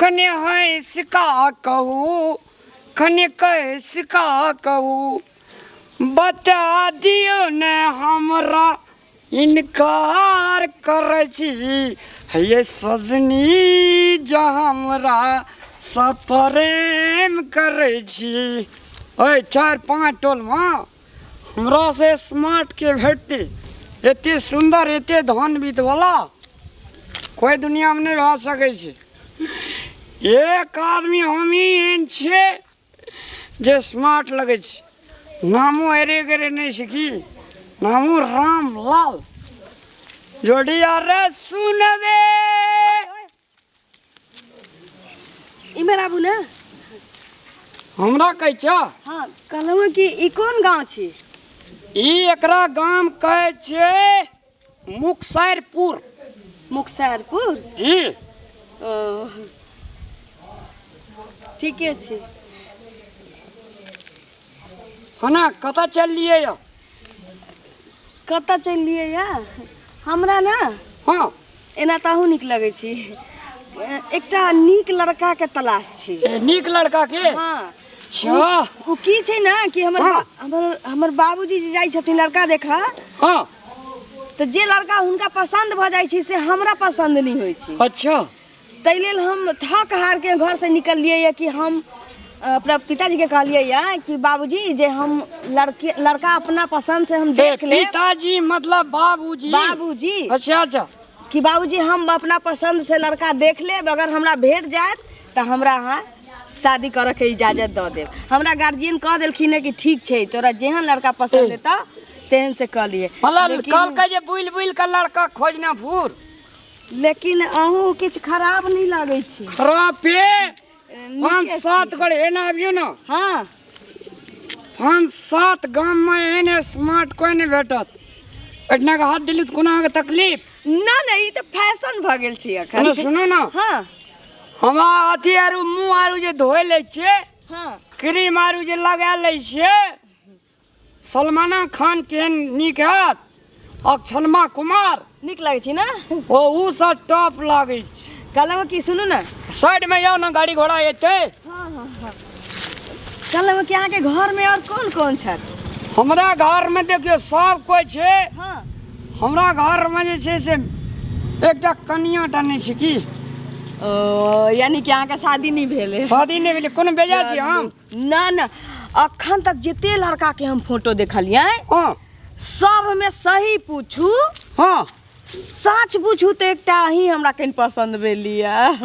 खने है सिका कहू खने कह सिका कहू बता दियो न हमरा इनकार करे छी ये सजनी जो हमरा सप्रेम करे छी। ओए 4-5 टोल में हमरा से स्मार्ट के भेटते एते सुंदर एते धनवित वाला कोई दुनिया में नहीं रह सके छे। एक आदमी हम ही एहन छे जे स्मार्ट लगे छे। नामो अरे गरे नहीं सीखी नामो राम लाल जोड़िया रे सुनबे ई मेरा आबू ना हमरा कह छ। हाँ कहलहुँ कि ई कौन गांव छी? ई एकरा गांव कहे छे मुक्तसरपुर। मुक्तसरपुर जी ठीके छी। हना कता चलिए या कतऽ चलिए या हमरा ना हाँ एना ताहू नीक लगे छी। एकटा नीक लड़का के तलाश छी। नीक लड़का के हाँ अच्छा वो की छै ना कि हमर हाँ। हमर बाबूजी जे जाइ छथिन लड़का देखा हाँ तो जे लड़का हुनका पसंद भ जाइ छै से हमरा पसंद नहीं होइ छै। अच्छा ताहि लेल हम थक हार के घर से निकलिए या कि हम अपना पिताजी के कहलिए या कि बाबूजी जे हम लड़का अपना पसंद से हम देख ले। पिताजी मतलब बाबूजी। बाबूजी अच्छा अच्छा कि बाबूजी हम अपना पसंद से लड़का देख लेब अगर हमरा भेट जाए तो हमरा यहाँ शादी करे के इजाजत दऽ देब। हमरा गार्जियन कह देलखिन कि ठीक छै तोरा जेहन लड़का पसंद हेता तेहन से कह लिए। मतलब कल के जे बुल बुल के लड़का खोजना फूर लेकिन अहूँ किछ खराब नहीं लगे छी। खराब पे 5-7 गड़ एना आबियो ना। हाँ 5-7 गांव में एने स्मार्ट कोई नहीं भेटत। एतना के हाथ दिली त कोना के तकलीफ ना ना ई तो फैशन भ गेल छी अरे अखन। सुनो ना हाँ हमरा अथी आरु मुंह आरु जे धोइ ले छे हाँ क्रीम आरु जे लगा ले छे सलमाना खान केहन नीक हैत अक्षरमा कुमार नीक लगे छी ना। ओ उ सब टॉप लागे छे। कहलहुँ कि सुनू ना साइड में जाओ ना गाड़ी घोड़ा एते। हाँ हाँ हाँ कहलहुँ कि अहाँके घर में और कौन कौन छथि? हमरा घर में देखियो सब कोई छे। हाँ हमरा घर में जे छे से एकटा कनिया टा नहीं छे की ओ यानी कि अहाँके शादी नहीं भेल है? शादी नहीं भेले कोनो बेजा छी हम। ना ना अखन तक जते लड़का के हम फोटो देखलिए हाँ सब में सही पूछू हाँ सच पूछू तो एकटा ही हमरा कहीं पसंद भेलिया। अब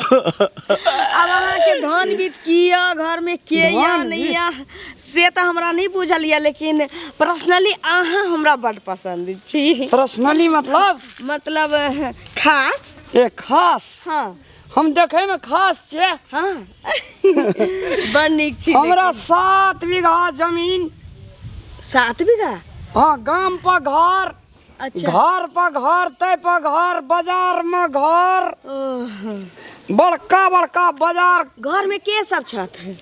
अहाँ के धन बीत किया घर में के या नहीं या से तो हमरा नहीं बुझलिए लेकिन पर्सनली अहाँ हमरा बड़ पसंद छी। पर्सनली मतलब खास ए खास हाँ हम देखे में खास छे। हाँ बड़ नीक छी। हमरा 7 बीघा जमीन 7 बीघा हाँ गांव पर घर अच्छा घर पर घर तय पर घर बाजार में घर ओह, बड़का बड़का बाजार। घर में के सब छथि?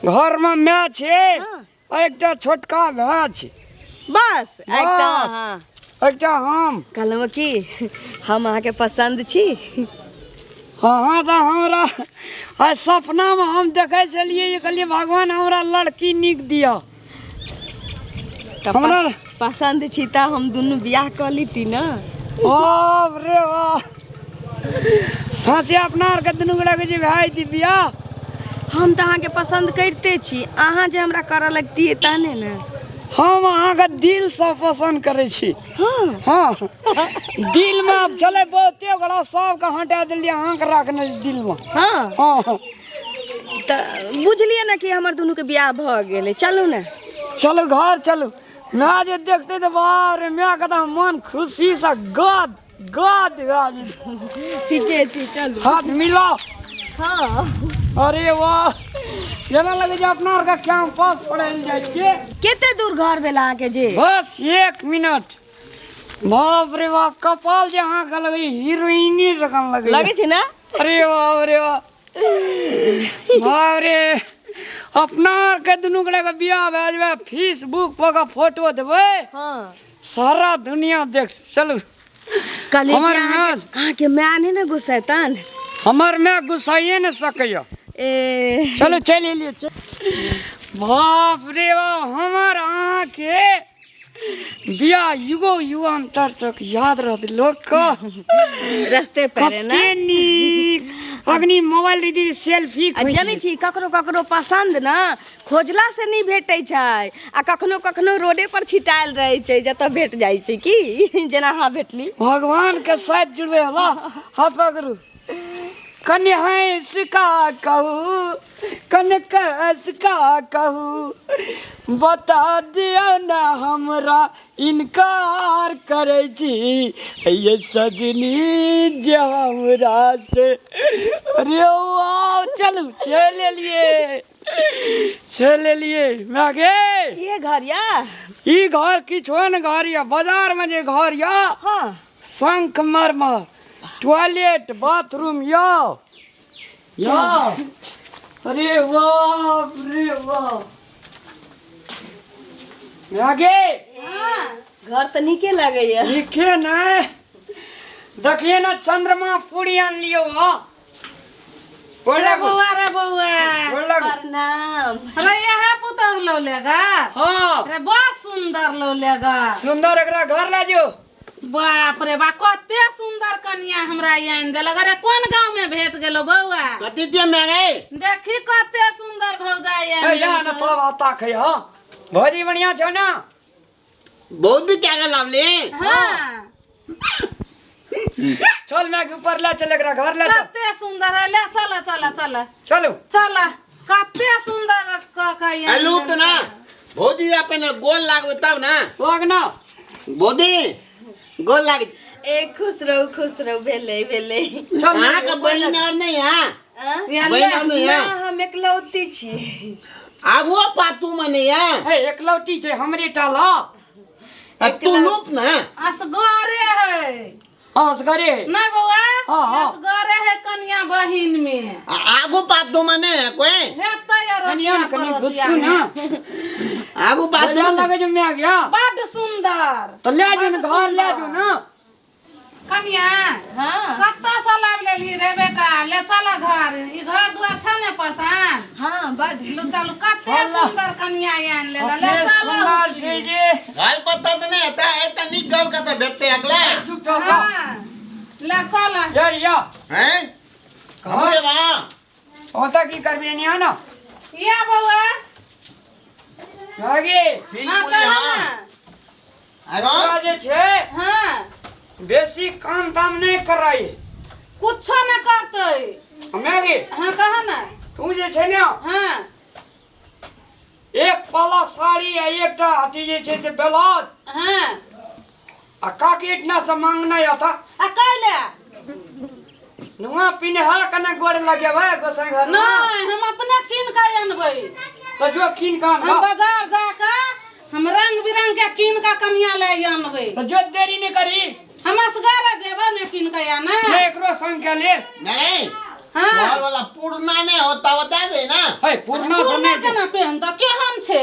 घर में मैं छे हाँ। एकटा छोटका भाई छे बस एकटा बस। हाँ एकटा हम कहलहुँ कि हम अहाँके पसंद छी। हाँ हाँ तो हमरा आ सपना में हम देखे चलिए कहलिए भगवान हमरा लड़की नीक दिया। तो हमरा पसंद छी तो हम दोनों बियाह कर लीती ना। बाप रे वाह साचे अपना आर के दुनू गोटा के जे भाई दी बियाह हम तो अहाँके पसंद करते छी अहाँ जे हमरा करऽ लगतियै तहने ने। हम अहाँ के दिल से पसंद करे छी। हाँ हाँ दिल में अब चले बहुते गोड़ा सब के हटा दिलिए अहाँ के रखने छी दिल में। हाँ हाँ तो बुझलिए ना कि हमर दोनों के बियाह भ गेलै चलू ना। चलो घर चलो मैं जे देखते तो बाप रे मैं कहता मन खुशी से गद गद ठीके छी चलू। हाथ मिलाओ। हाँ अरे वाह जेना लगे जे अपना आर का कैंपस पढ़ल जाय के। केते दूर घर भेल अहाँके जे? बस 1 मिनट। बाप रे बाप कपाल जे अहाँ का लगे हीरोइनी जकां लगे छै ना। अरे वाह बाप रे अपना के दुनू गोटा के बियाह भए जाए फेसबुक पर का फोटो देबै हाँ सारा दुनिया देख चलू। कहलिए हमर कि नाज अहाँके माय नहीं ना गुस्सेतन? हमार में गुस्साइए न सकियो। ए चलो चल लिए बाप रे बाप हमार आँखें बिया युगो युगांतर तक याद रहते लोग को। रास्ते पर है ना अग्नि मोबाइल दीदी सेल्फी आ जानै छी ककरो ककरो पसंद ना खोजला से नहीं भेटै छै आ कखनो कखनो रोडे पर छिटायल रहै छै जतऽ भेट जाइ छै की जेना अहाँ भेटली। भगवान के साथ जुड़े होला हाँ पकड़ू कन्या हंस का कहू कनकस का कहू बता दिया ना हमरा इनकार करे छी ये सजनी जे हमरा से। अरे वाह चलू चले लिए मैं गे ये घर या ई घर किछो न घर या बाजार में जे घर या हाँ शंख मरमर टॉयलेट बाथरूम या अरे वाह रे वाह आगे घर तो नीके लगैया। लिखे न देखिए ना चंद्रमा पूरी आन लियो हो रे बउआ प्रणाम। अरे यहाँ पुतह लो लेगा हाँ अरे बहुत सुंदर लो लेगा। सुंदर एकरा घर ला जो। बाप रे बा कते सुंदर कन्या हमरा आइन देलक। अरे कोन गांव में भेट गेलो बउआ कति दिन में गए देखी कते सुंदर भौजाई ए या न तो आता खै हो भौजी बढ़िया छौ ना बहुत भी क्या लावले हाँ चल मैं ऊपर ला चल एकरा घर ला चल कते सुंदर है ले चल चल चल चलो चल कते सुंदर कहिया हेलो तो ना भौजी अपने गोल लागबे तब ना लगना भौजी गोल लाग ए खुश रहो भेले चल हां का बहिन और नहीं हां बहिन और नहीं ना हां हम एकलौती छी। आगो पातू मने या ए एकलौती छै हमरे टाला तू लूप ना असगरे है हां असगरे नहीं बउआ हाँ, हाँ। असगरे है कन्या बहिन में आगो पातू मने कोई हेतै कनिया रसिया कनी पड़ोसिया घुसकू ना में। आगो पातू बढ़िया लगे जो मैं आ गया बड़ सुंदर तो ले जो न घर ले जो ना कन्या हाँ कत्ता से लाभ लेली रे बेटा ले चल घर ई घर दुआर छ ने पसंद हाँ बड़ लो चल कते सुंदर कन्या आन ले ले अपने चल सुंदर से जे गाल पत्ता तो नहीं आता है त निकल का तो भेटते अगला चुप रहो हाँ ले चल यार या हैं अबे वाह होता की करबे नहीं आना या बउआ आगे ठीक हां बोले कह हां ना आगो जे छे हां बेसी काम दाम नहीं कर रही कुछ न करतै हमें आगे हां कह ना तू जे छे ना हां एक पाला साड़ी आ एकटा अथी जे छे से ब्लाउज हां आ काकेट ना से मांगना आता आ कैले नुआ पिनहा कने गोड़ लगे भाई गोसाई घर में नहीं हम अपने कीन के अनबै तो जो कीन का हम बाजार जाके हम रंग बिरंग के कीन के कन्या ले अनबै तो जो देरी नहीं करी हम असगरे जेबै ने कीन के आने ले एकरो संग के ले नहीं हां घर वाला पूर्णा नहीं होता बता दे ना है पूर्णा से पूर्णा नहीं केना पहन त केहन छे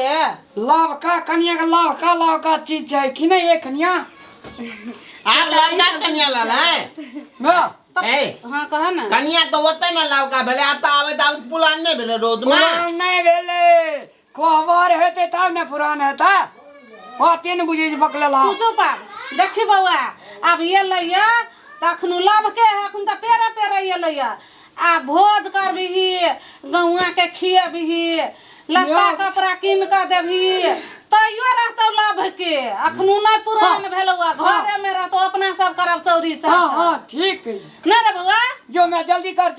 लावका कन्या का लावका चीज है कि नहीं ये कन्या आप लड़का कन्या लाला है ना ए हां कह ना कन्या तो होता ना लावका भले आता आवे त पुलान नहीं भेले रोड में पुरान नहीं भेले कोहबर हेते तब ने पुरान हेता बाते न बुझे जे बकलेला तू चुप देखी बउआ अब ये लइया तखनु लब के अखन त पेरे पेरे ये लइया आ भोज करबिही गौआ के खियबिही लत्ता कपड़ा कीन के देबही तैयो रहतौ लाभ के अखनु नहीं पुरान भेलौआ घरे में रहतौ अपना सब करब चौरी हां चाचा हां ठीक है नहीं रे बउआ जो मैं जल्दी कर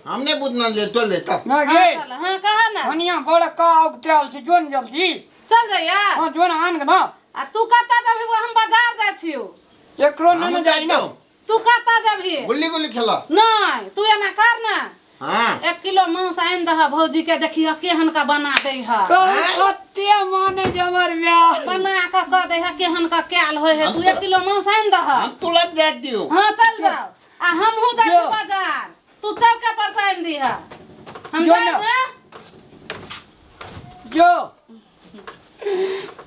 हमने बुझना ले तो ले तब मैं हाँ, गे चल हाँ कहा ना कन्या बड़का उगतेल से जोन जल्दी चल जाइया हां जोन आन के ना आ तू कत्ता जबही वो हम बाजार जाय छियो एकरो न जाई ना तू कत्ता जबही गुल्ली गुल्ली खेला नहीं तू एना कर ना हां 1 किलो मांस आइन दह भौजी के देखियो केहन का बना दे है कते माने जमर ब्याह बना के क दे है केहन का कैल होय है तू 1 किलो मांस आइन दह हम तुरंत दे दियो हां चल जाओ आ हम हो जा छी बाजार तू चौके पर से आइन दी है हम जो जाए ना। ना जो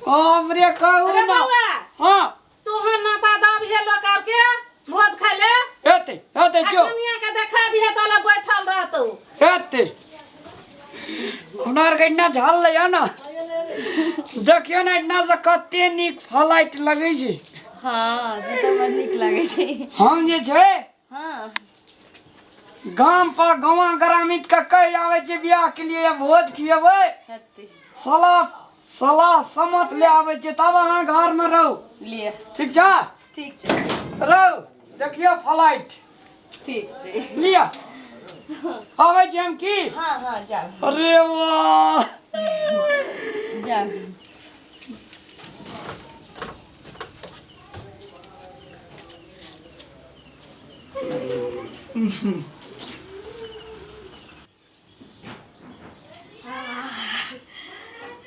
हमरे कहू अरे ना बउआ हां तू हन माता दाब हेलो करके भोज खा ले ए हेते जो कनिया के देखा दिहे ताला बैठल रहतो हेते हमरा के इतना झाल ले ना देखियो ना इतना से कते निक फ्लाइट लगे छै हाँ से तो बड़ नीक लागे छै हम जे छै हाँ गाम पर गवा ग्रामीण के कह आवे छै बियाह के लिए भोज खियेबै हेते सलाह समत ले आवे छै तब अहाँ घर में रहू लिए ठीक छै ठीक छै रहू देखियो फ्लाइट ठीक छै लिया आवे छै हम की हाँ हाँ जाओ अरे वाह जाओ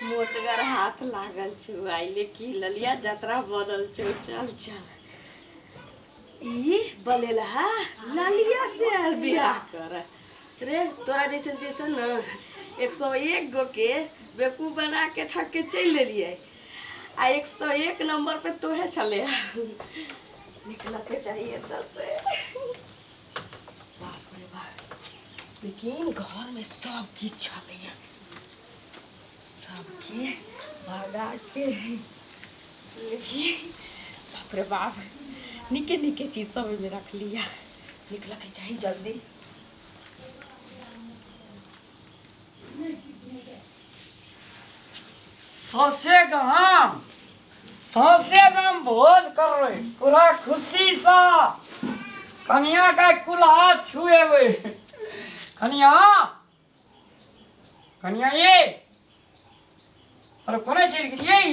मोटगर हाथ लागल छौ आइले की ललिया जतरा बदल छौ चल चल ई बलेला ललिया से आल बियाह कर रे तोरा जैसन जैसन न 101 गो के बेवकूफ बना के ठक के चल लेलिए आ 101 नंबर पे तोहे चले निकल के चाहिए तब से बाप रे बाप लेकिन घर में सब की चले सबके भगा के लेकिन बाप रे बाप निके निके चीज सब में रख लिया निकल के चाहिए जल्दी सौसे गाम भोज कर रहे पूरा खुशी सा कन्या का कुल हाथ छुए हुए कन्या कन्या ये अरे कोने चल गई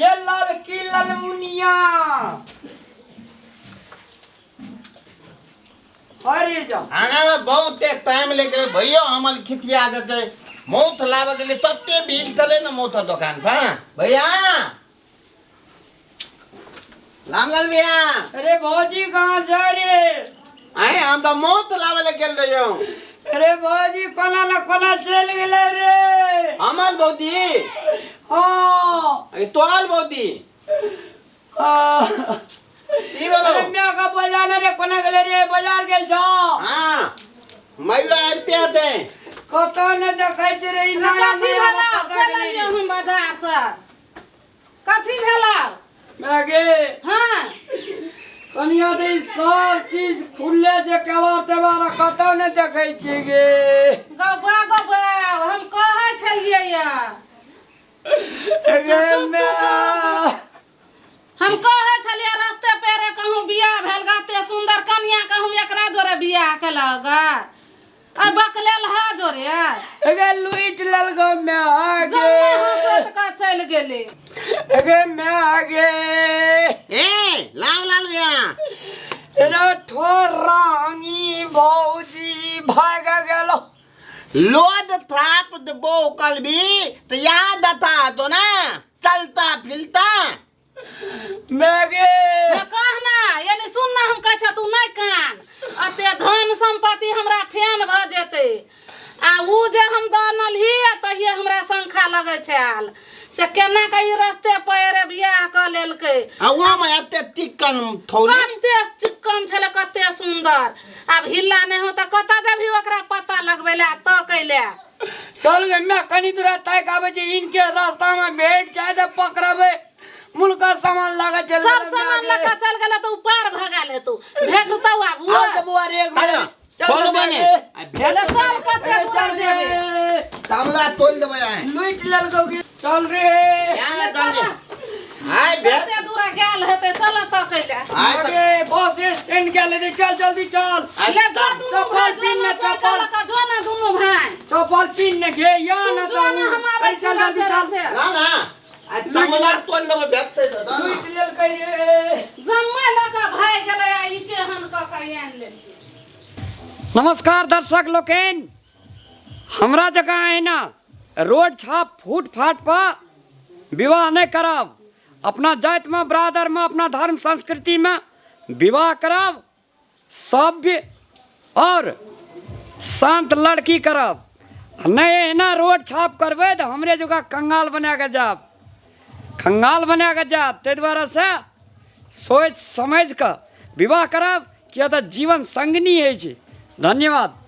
ये लाल की ललमुनिया अरे जा आना में बहुत एक टाइम लेके भैया हमल खिथिया देते मौत लावे के लिए तत्ते भीड़ तले न मौत दुकान पर भैया लांगल भैया अरे भौजी कहाँ जा रे आए हम तो मौत लावे ले गेल रहियो अरे भौजी कोना न कोना चल गेले रे हमल बौदी हाँ ए तोल बौदी ई बोलो अरे मैं का बाजार रे कोना गेले रे बाजार गेल छ हां मइवा आते आते कतो न देखै छ रे ना कथी भेला चलिए हम बाजार से कथी भेला मैगे हाँ कनिया दे सब चीज खुले जे केवार तेवार कतो न देखै छी गे गबा हम कहै छलिए या गे मैं हम कहै छलिए रास्ते पेरे कहूँ बियाह भेल गाते सुंदर कन्या कहूँ एकरा जोरे बियाह केलक आ बकलेल हा जोरे गे लुइट लेल गो मैं आगे जम्मे हंसत का चल गेले गे मैं आगे ए लाल लाल भैया रे ठोरांगी भौजी भाग गेलो लोड थाप दबो कल भी तो याद आता तो ना चलता फिरता मैगे कहना यानी सुनना हम कह छ तू नहीं कान अते धन संपत्ति हमरा फेन भ जेते आ उ जे हम दानल ही तहिए हमरा संखा लगे छै आल से केना के ई रास्ते पैरे बियाह क लेलकै अवा में अते टिकन थौली कते चिक्कन छले कते सुंदर अब हिल्ला नहीं हो त कता जभी ओकरा पता लगबेला त कैले चल गे मैं कनी दूर तय काबे जे इनके रास्ता में भेट जाए तो पकड़बे मुल्का सामान लगा चल सब सामान लगा चल गेला तो ऊपर भगाल हेतु भेटतौ आबू आ तो बुआ रे आजा खोल बने चल कते दूर जेबे तामला तोल देबे आए लुइट लेल गो चल रे यहां दंगे हाय भेट कते दूर गेल हेते चल त कैले हाय तो आगे बस स्टैंड के ले चल जल्दी चल ले जो दुनु भाई दोनों साइकिल का जो ना दुनु भाई चप्पल पिन ने घे या तू ना जो ना हम आवे चल चल जल्दी से चल ना ना आ तामला तोल देबे भेटते तो ना लुइट लेल कई रे जम्मे लगा भाई गेले आ ई के हन क कयन ले नमस्कार दर्शक लोकेन हमरा जगह है ना रोड छाप फूट फाट पर विवाह नहीं करब अपना जात में ब्रादर में अपना धर्म संस्कृति में विवाह करब सभ्य और शांत लड़की करब नहीं है ना रोड छाप करबे तो हमरे जगह कंगाल बना के जाब कंगाल बना के जाब ते द्वारा से सोच समझ कर विवाह करब किया तऽ जीवन संगनी होइ छै। धन्यवाद।